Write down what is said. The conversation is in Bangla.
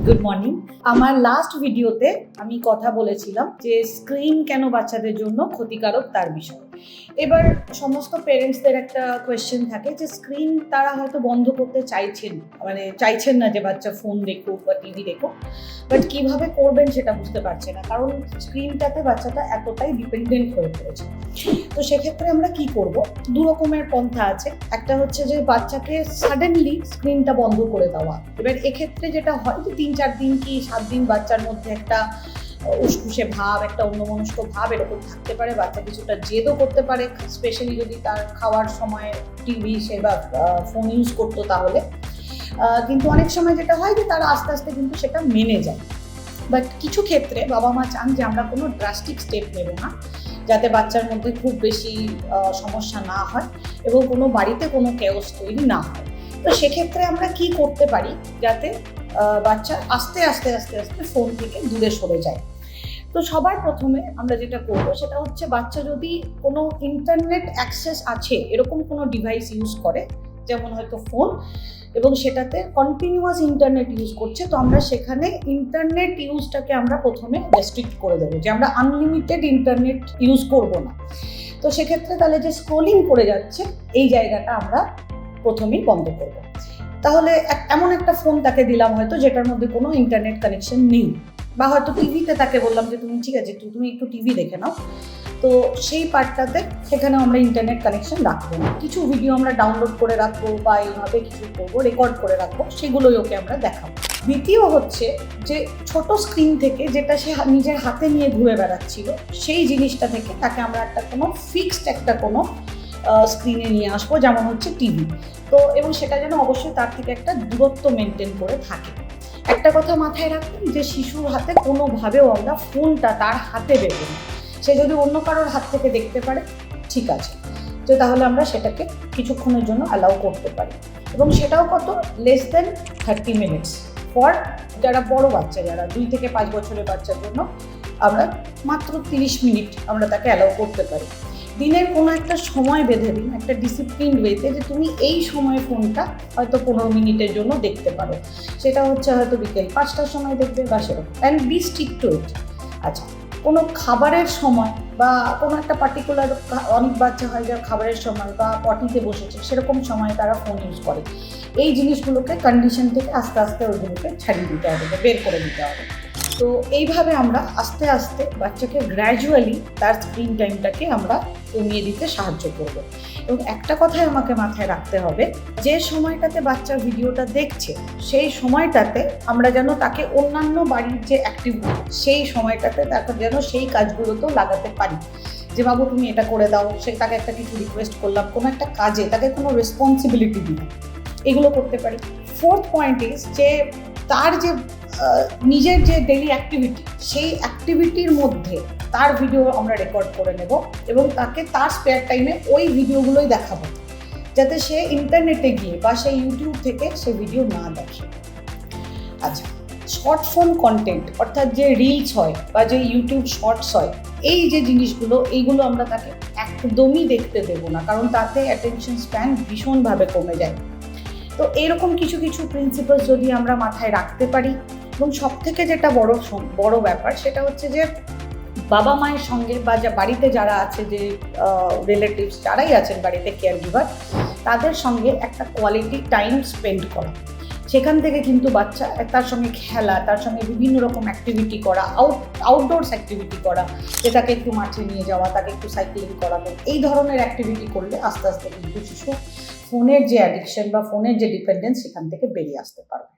Good morning. আমার লাস্ট ভিডিওতে আমি কথা বলেছিলাম যে স্ক্রিন কেন বাচ্চাদের জন্য ক্ষতিকারক তার বিষয়ে। এবার সমস্ত পেরেন্টসদের একটা কোয়েশ্চেন থাকে যে স্ক্রিন তারা হয়তো বন্ধ করতে চাইছেন না যে বাচ্চা ফোন দেখুক বা টিভি দেখুক, বাট কিভাবে করবেন সেটা বুঝতে পারছে না, কারণ স্ক্রিনটাতে বাচ্চাটা এতটাই ডিপেন্ডেন্ট হয়ে পড়েছে। তো সেক্ষেত্রে আমরা কি করব? দু রকমের পন্থা আছে। একটা হচ্ছে যে বাচ্চাকে সাডেনলি স্ক্রিনটা বন্ধ করে দেওয়া। এবার এক্ষেত্রে যেটা হয় যে 3-4 দিন কি 7 দিন বাচ্চার মধ্যে একটা উসখুসে ভাব, একটা অন্যমনস্ক ভাব এরকম থাকতে পারে। বাচ্চা কিছুটা জেদও করতে পারে, স্পেশালি যদি তার খাওয়ার সময় টিভি সে বা ফোন ইউজ করতো তাহলে। কিন্তু অনেক সময় যেটা হয় যে তারা আস্তে আস্তে কিন্তু সেটা মেনে যায়। বাট কিছু ক্ষেত্রে বাবা মা চান যে আমরা কোনো ড্রাস্টিক স্টেপ নেব না, যাতে বাচ্চার মধ্যে খুব বেশি সমস্যা না হয় এবং কোনো বাড়িতে কোনো কেওস তৈরি না হয়। তো সেক্ষেত্রে আমরা কি করতে পারি যাতে বাচ্চা আস্তে আস্তে আস্তে আস্তে ফোন থেকে দূরে সরে যায়? তো সবার প্রথমে আমরা যেটা করবো সেটা হচ্ছে, বাচ্চা যদি কোনো ইন্টারনেট অ্যাক্সেস আছে এরকম কোনো ডিভাইস ইউজ করে, যেমন হয়তো ফোন, এবং সেটাতে কন্টিনিউয়াস ইন্টারনেট ইউজ করছে, তো আমরা সেখানে ইন্টারনেট ইউজটাকে আমরা প্রথমে রেস্ট্রিক্ট করে দেবো, যে আমরা আনলিমিটেড ইন্টারনেট ইউজ করব না। তো সেক্ষেত্রে তাহলে যে স্ক্রোলিং করে যাচ্ছে এই জায়গাটা আমরা প্রথমেই বন্ধ করব। তাহলে এমন একটা ফোন তাকে দিলাম হয়তো যেটার মধ্যে কোনো ইন্টারনেট কানেকশন নেই, বা হয়তো টিভিতে তাকে বললাম যে তুমি ঠিক আছে তুমি একটু টিভি দেখে নাও, তো সেই পার্টটাতে সেখানে আমরা ইন্টারনেট কানেকশন রাখবো না। কিছু ভিডিও আমরা ডাউনলোড করে রাখবো বা এইভাবে কিছু করবো, রেকর্ড করে রাখবো, সেগুলোই ওকে আমরা দেখাবো। দ্বিতীয় হচ্ছে যে ছোট স্ক্রিন থেকে যেটা সে নিজের হাতে নিয়ে ঘুরে বেড়াচ্ছিল, সেই জিনিসটা থেকে তাকে আমরা কোনো ফিক্সড কোনো স্ক্রিনে নিয়ে আসবো, যেমন হচ্ছে টিভি। তো এবং সেটা যেন অবশ্যই তার থেকে একটা দূরত্ব মেনটেন করে থাকে। একটা কথা মাথায় রাখবেন যে শিশুর হাতে কোনোভাবেও আমরা ফোনটা তার হাতে দেবো না। সে যদি অন্য কারোর হাত থেকে দেখতে পারে ঠিক আছে, তো তাহলে আমরা সেটাকে কিছুক্ষণের জন্য অ্যালাউ করতে পারি, এবং সেটাও কত, লেস দেন 30 মিনিটস ফর যারা বড় বাচ্চা, যারা 2 থেকে 5 বছরের বাচ্চার জন্য আমরা মাত্র 30 মিনিট আমরা তাকে অ্যালাউ করতে পারি। দিনের কোনো একটা সময় বেঁধে দিন, একটা ডিসিপ্লিন ওয়েতে, যে তুমি এই সময় ফোনটা হয়তো 15 মিনিটের জন্য দেখতে পারো। সেটা হচ্ছে হয়তো বিকেল 5টার সময় দেখবে বা সেরকম, অ্যান্ড বি স্টিক টু ইট। আচ্ছা, কোনো খাবারের সময় বা কোনো একটা পার্টিকুলার, অনেক বাচ্চা হয় যারা খাবারের সময় বা পটিতে বসেছে সেরকম সময় তারা ফোন ইউজ করে, এই জিনিসগুলোকে কন্ডিশন থেকে আস্তে আস্তে ওইগুলোকে ছাড়িয়ে দিতে হবে, বের করে দিতে হবে। তো এইভাবে আমরা আস্তে আস্তে বাচ্চাকে গ্র্যাজুয়ালি তার স্ক্রিন টাইমটাকে আমরা কমিয়ে দিতে সাহায্য করব। এবং একটা কথাই আমাকে মাথায় রাখতে হবে, যে সময়টাতে বাচ্চা ভিডিওটা দেখছে সেই সময়টাতে আমরা যেন তাকে অন্যান্য বাড়ির যে অ্যাক্টিভিটি সেই সময়টাতে তাকে যেন সেই কাজগুলোতেও লাগাতে পারি, যে বাবু তুমি এটা করে দাও, তাকে একটা কিছু রিকোয়েস্ট করলাম, কোনো একটা কাজে তাকে কোনো রেসপন্সিবিলিটি দিলাম, এগুলো করতে পারি। ফোর্থ পয়েন্ট ইজ যে তার যে নিজের যে ডেইলি অ্যাক্টিভিটি, সেই অ্যাক্টিভিটির মধ্যে তার ভিডিও আমরা রেকর্ড করে নেব এবং তাকে তার স্পেয়ার টাইমে ওই ভিডিওগুলোই দেখাবো, যাতে সে ইন্টারনেটে গিয়ে বা সে ইউটিউব থেকে সে ভিডিও না দেখে। আচ্ছা, শর্ট ফর্ম কন্টেন্ট, অর্থাৎ যে রিলস হয় বা যে ইউটিউব শর্টস হয়, এই যে জিনিসগুলো, এইগুলো আমরা তাকে একদমই দেখতে দেবো না, কারণ তাতে অ্যাটেনশন স্প্যান ভীষণভাবে কমে যায়। তো এরকম কিছু কিছু প্রিন্সিপালস যদি আমরা মাথায় রাখতে পারি, এবং সব থেকে যেটা বড় ব্যাপার সেটা হচ্ছে যে বাবা মায়ের সঙ্গে বা বাড়িতে যারা আছে, যে রিলেটিভস যারাই আছেন বাড়িতে, কেয়ার গিভার, তাদের সঙ্গে একটা কোয়ালিটি টাইম স্পেন্ড করা। সেখান থেকে কিন্তু বাচ্চা তার সঙ্গে খেলা, তার সঙ্গে বিভিন্ন রকম অ্যাক্টিভিটি করা, আউটডোরস অ্যাক্টিভিটি করা, যে তাকে একটু মাঠে নিয়ে যাওয়া, তাকে একটু সাইক্লিং করানো, এই ধরনের অ্যাক্টিভিটি করলে আস্তে আস্তে কিন্তু শিশু ফোনের যে অ্যাডিকশন বা ফোনের যে ডিপেন্ডেন্স সেখান থেকে বেরিয়ে আসতে পারবে।